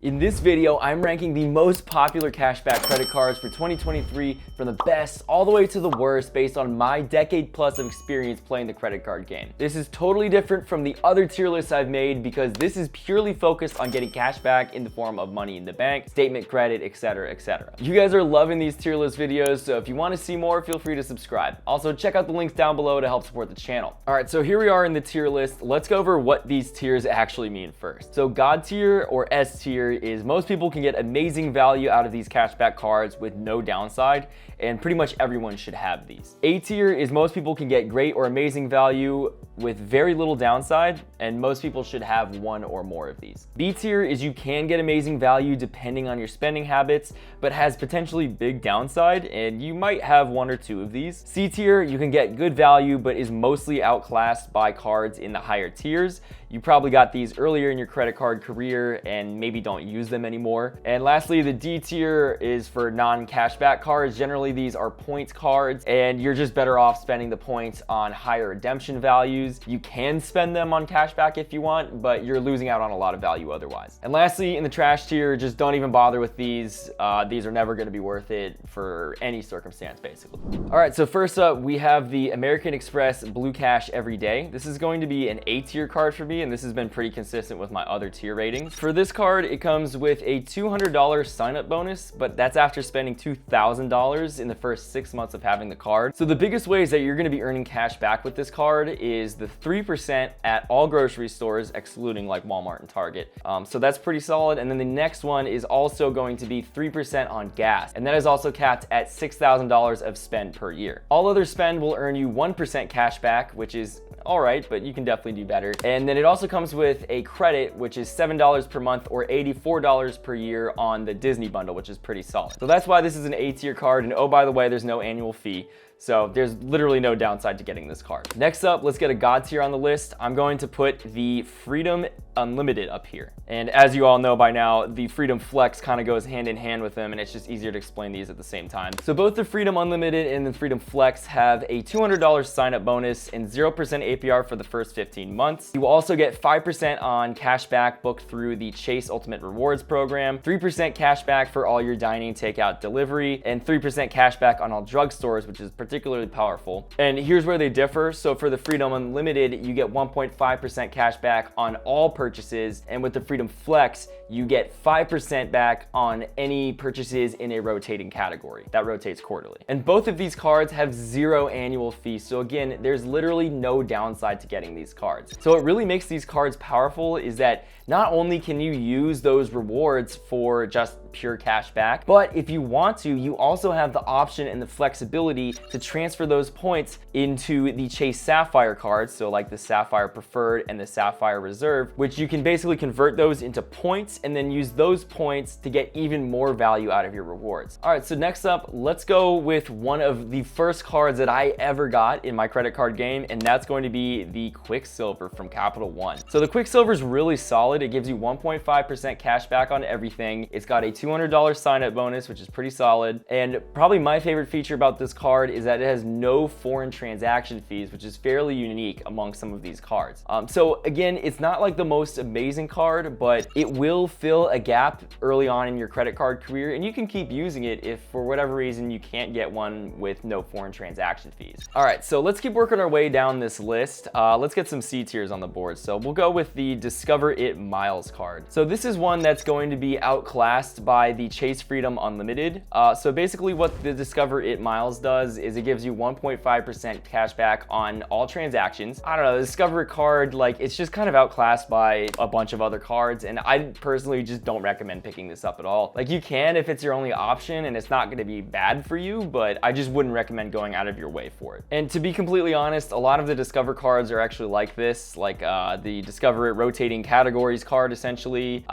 In this video, I'm ranking the most popular cashback credit cards for 2023 from the best all the way to the worst based on my decade plus of experience playing the credit card game. This is totally different from the other tier lists I've made because this is purely focused on getting cash back in the form of money in the bank, statement credit, etc, etc. You guys are loving these tier list videos, so if you want to see more, feel free to subscribe. Also, check out the links down below to help support the channel. All right, so here we are in the tier list. Let's go over what these tiers actually mean first. So God tier or S tier is most people can get amazing value out of these cashback cards with no downside, and pretty much everyone should have these. A tier is most people can get great or amazing value with very little downside, and most people should have one or more of these. B tier is you can get amazing value depending on your spending habits, but has potentially big downside, and you might have one or two of these. C tier, you can get good value, but is mostly outclassed by cards in the higher tiers. You probably got these earlier in your credit card career and maybe don't use them anymore. And lastly, the D tier is for non-cashback cards. Generally, these are points cards, and you're just better off spending the points on higher redemption values. You can spend them on cashback if you want, but you're losing out on a lot of value otherwise. And lastly, in the trash tier, just don't even bother with these. These are never gonna be worth it for any circumstance, basically. All right, so first up, we have the American Express Blue Cash Every Day. This is going to be an A tier card for me, and this has been pretty consistent with my other tier ratings. For this card, it comes with a $200 sign-up bonus, but that's after spending $2,000 in the first 6 months of having the card. So the biggest ways that you're gonna be earning cash back with this card is the 3% at all grocery stores, excluding like Walmart and Target. So that's pretty solid. And then the next one is also going to be 3% on gas, and that is also capped at $6,000 of spend per year. All other spend will earn you 1% cash back, which is all right, but you can definitely do better. And then it also comes with a credit, which is $7 per month or $84 per year on the Disney bundle, which is pretty solid. So that's why this is an A tier card. And oh, by the way, there's no annual fee. So there's literally no downside to getting this card. Next up, let's get a God tier on the list. I'm going to put the Freedom Unlimited up here. And as you all know by now, the Freedom Flex kind of goes hand in hand with them, and it's just easier to explain these at the same time. So both the Freedom Unlimited and the Freedom Flex have a $200 sign-up bonus and 0% APR for the first 15 months. You will also get 5% on cash back booked through the Chase Ultimate Rewards program, 3% cash back for all your dining, takeout, delivery, and 3% cash back on all drugstores, which is particularly powerful. And here's where they differ. So for the Freedom Unlimited, you get 1.5% cash back on all purchases, and with the Freedom Flex, you get 5% back on any purchases in a rotating category. That rotates quarterly. And both of these cards have 0 annual fee. So again, there's literally no downside to getting these cards. So what really makes these cards powerful is that not only can you use those rewards for just pure cash back, but if you want to, you also have the option and the flexibility to transfer those points into the Chase Sapphire cards, so like the Sapphire Preferred and the Sapphire Reserve, which you can basically convert those into points and then use those points to get even more value out of your rewards. All right, so next up, let's go with one of the first cards that I ever got in my credit card game, and that's going to be the Quicksilver from Capital One. So the Quicksilver is really solid. It gives you 1.5% cash back on everything. It's got a $200 sign-up bonus, which is pretty solid. And probably my favorite feature about this card is that it has no foreign transaction fees, which is fairly unique among some of these cards. So again, it's not like the most amazing card, but it will fill a gap early on in your credit card career, and you can keep using it if for whatever reason you can't get one with no foreign transaction fees. All right, so let's keep working our way down this list. Let's get some C tiers on the board. So we'll go with the Discover It Miles card. So this is one that's going to be outclassed by the Chase Freedom Unlimited. So basically what the Discover It Miles does is it gives you 1.5% cash back on all transactions. I don't know, the Discover It card, like, it's just kind of outclassed by a bunch of other cards, and I personally just don't recommend picking this up at all. Like, you can if it's your only option and it's not going to be bad for you, but I just wouldn't recommend going out of your way for it. And to be completely honest, a lot of the Discover cards are actually like this, like the Discover It Rotating Categories card, essentially.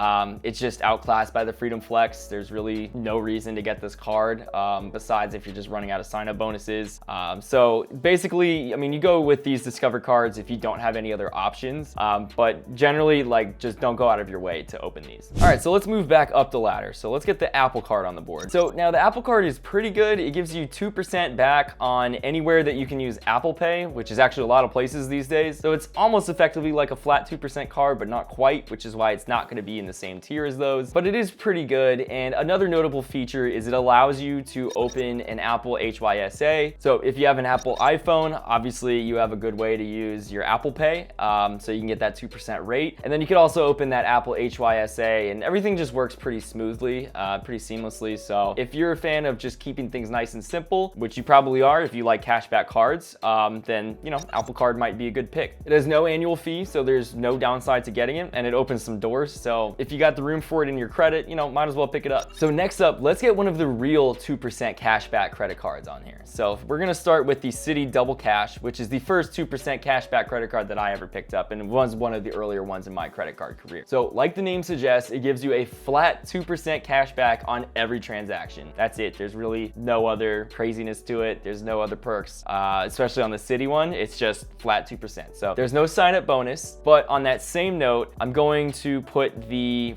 It's just outclassed by the Freedom Flex. There's really no reason to get this card, besides if you're just running out of sign-up bonuses. So basically, I mean, you go with these Discover cards if you don't have any other options, but generally, like, just don't go out of your way to open these. All right, so let's move back up the ladder. So let's get the Apple card on the board. So now the Apple card is pretty good. It gives you 2% back on anywhere that you can use Apple Pay, which is actually a lot of places these days. So it's almost effectively like a flat 2% card, but not quite, which is why it's not going to be in the same tier as those, but it is pretty good. And another notable feature is it allows you to open an Apple HYSA. So if you have an Apple iPhone, obviously you have a good way to use your Apple Pay, so you can get that 2% rate. And then you could also open that Apple HYSA, and everything just works pretty smoothly, pretty seamlessly. So if you're a fan of just keeping things nice and simple, which you probably are if you like cashback cards, then Apple Card might be a good pick. It has no annual fee, so there's no downside to getting it, and it opens some doors. So if you got the room for it in your credit, might as well pick it up. So next up, let's get one of the real 2% cashback credit cards on here. So we're gonna start with the Citi Double Cash, which is the first 2% cashback credit card that I ever picked up, and was one of the earlier ones in my credit card career. So like the name suggests, it gives you a flat 2% cashback on every transaction. That's it. There's really no other craziness to it. There's no other perks, especially on the Citi one. It's just flat 2%. So there's no sign-up bonus, but on that same note, I'm going to put the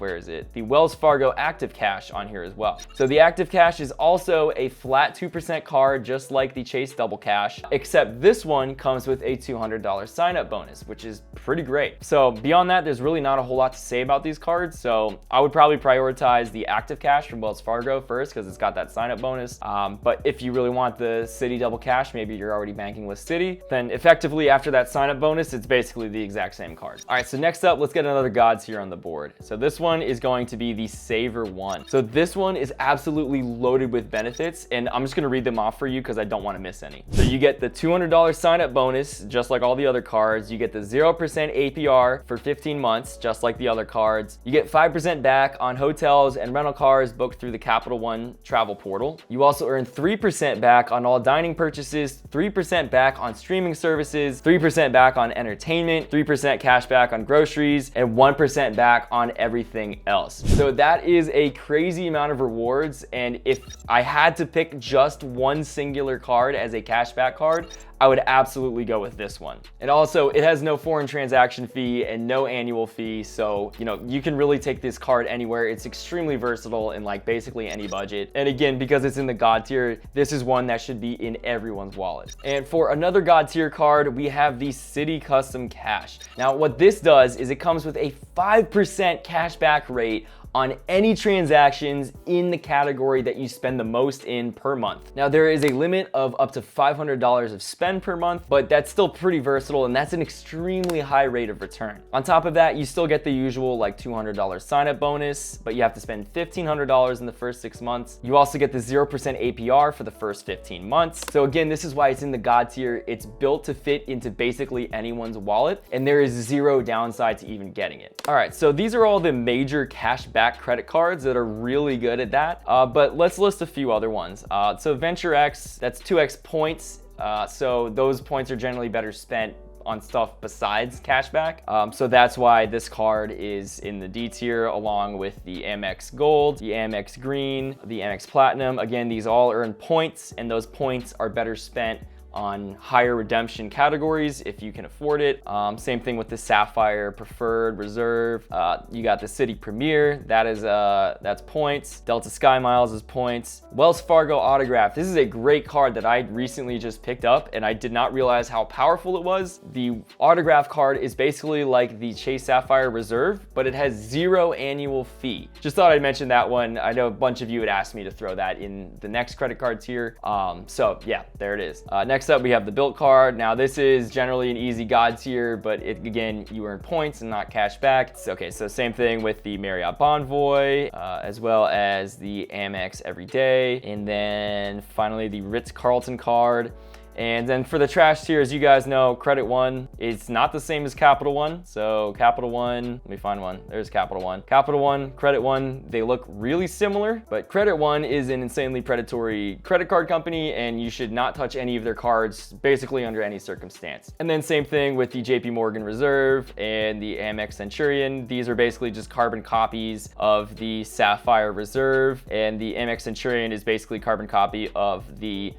Wells Fargo Active Cash on here as well. So the Active Cash is also a flat 2% card, just like the Chase Double Cash, except this one comes with a $200 sign-up bonus, which is pretty great. So beyond that, there's really not a whole lot to say about these cards. So I would probably prioritize the Active Cash from Wells Fargo first, because it's got that sign-up bonus. But if you really want the Citi Double Cash, maybe you're already banking with Citi, then effectively after that sign-up bonus, it's basically the exact same card. All right, so next up, let's get another God tier on the board. So this one is going to be the Saver One. So this one is absolutely loaded with benefits, and I'm just gonna read them off for you because I don't want to miss any. So you get the $200 sign-up bonus, just like all the other cards. You get the 0% APR for 15 months, just like the other cards. You get 5% back on hotels and rental cars booked through the Capital One travel portal. You also earn 3% back on all dining purchases, 3% back on streaming services, 3% back on entertainment, 3% cash back on groceries, and 1% back on everything else. So that is a crazy amount of rewards, and if I had to pick just one singular card as a cashback card, I would absolutely go with this one. And also, it has no foreign transaction fee and no annual fee, so you can really take this card anywhere. It's extremely versatile in like basically any budget. And again, because it's in the God tier, this is one that should be in everyone's wallet. And for another God tier card, we have the Citi Custom Cash. Now, what this does is it comes with a 5% cashback rate on any transactions in the category that you spend the most in per month. Now, there is a limit of up to $500 of spend per month, but that's still pretty versatile, and that's an extremely high rate of return. On top of that, you still get the usual like $200 sign-up bonus, but you have to spend $1,500 in the first 6 months. You also get the 0% APR for the first 15 months. So again, this is why it's in the God tier. It's built to fit into basically anyone's wallet, and there is zero downside to even getting it. All right, so these are all the major cashback credit cards that are really good at that, but let's list a few other ones. So Venture X, that's 2x points, so those points are generally better spent on stuff besides cashback. So that's why this card is in the D tier, along with the Amex Gold, the Amex Green, the Amex Platinum. Again, these all earn points, and those points are better spent on higher redemption categories if you can afford it. Same thing with the Sapphire Preferred Reserve. You got the Citi Premier, that's points. Delta Sky Miles is points. Wells Fargo Autograph. This is a great card that I recently just picked up, and I did not realize how powerful it was. The autograph card is basically like the Chase Sapphire Reserve, but it has 0 annual fee. Just thought I'd mention that one. I know a bunch of you had asked me to throw that in the next credit card tier. So yeah, there it is. Next up, we have the Built card. Now, this is generally an easy God tier, but again, you earn points and not cash back. Okay, so same thing with the Marriott Bonvoy, as well as the Amex Everyday, and then finally the Ritz-Carlton card. And then for the trash tier, as you guys know, Credit One is not the same as Capital One. So Capital One, let me find one. There's Capital One. Capital One, Credit One, they look really similar, but Credit One is an insanely predatory credit card company, and you should not touch any of their cards basically under any circumstance. And then same thing with the JP Morgan Reserve and the Amex Centurion. These are basically just carbon copies of the Sapphire Reserve, and the Amex Centurion is basically carbon copy of the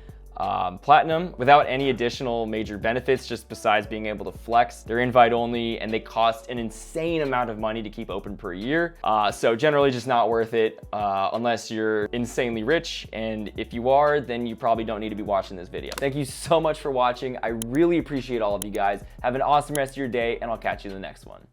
Platinum without any additional major benefits, just besides being able to flex. They're invite only, and they cost an insane amount of money to keep open per year. So generally just not worth it unless you're insanely rich. And if you are, then you probably don't need to be watching this video. Thank you so much for watching. I really appreciate all of you guys. Have an awesome rest of your day, and I'll catch you in the next one.